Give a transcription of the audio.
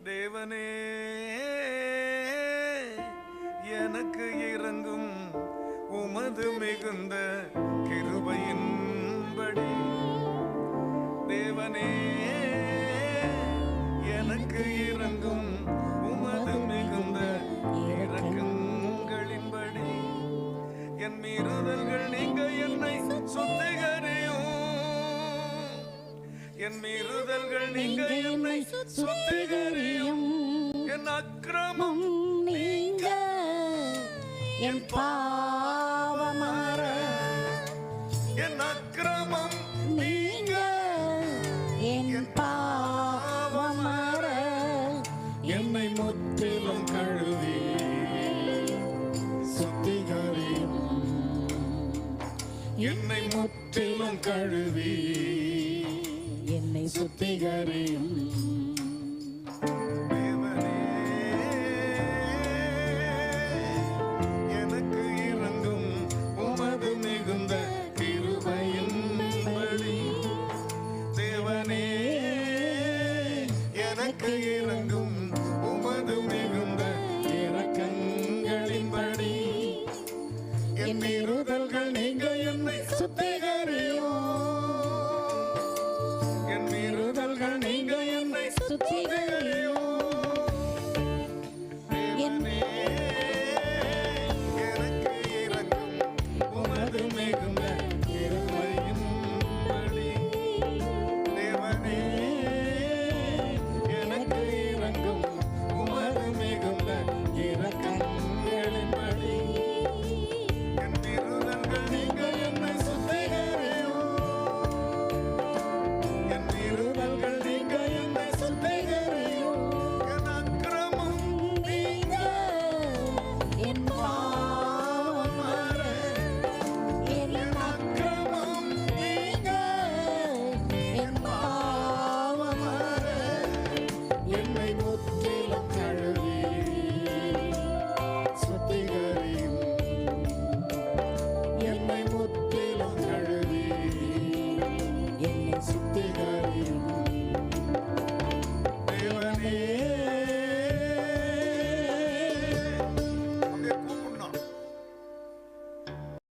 தேவனே எனக்கு இறங்கும் உமது மிகுந்த கிருபையின்படி. தேவனே எனக்கு இறங்கும் உமது மிகுந்த இரக்கங்களின்படி. என் மீறுதல்கள் நீங்க என்னை சுத்திகரியும். என் மீறுதல்கள் நீங்க என்னை சுத்திகரியும். என் அக்கிரமம் நீங்க என் பாவமாற. என் அக்கிரமம் நீங்க என் பாவமாற. என்னை முற்றிலும் கழுவி சுத்திகரியும். என்னை முற்றிலும் கழுவி என்னை சுத்திகரியும். தேவனே எனக்கு இறங்கும் உமது மிகுந்த கிருபையின்படி. தேவனே எனக்கு இறங்கும் உமது மிகுந்த இரக்கங்களின்படி. என் மீறுதல்கள் நீங்க என்னை சுத்திகரியும். என் மீறுதல்கள் நீங்க என்னை சுத்திகரியும்.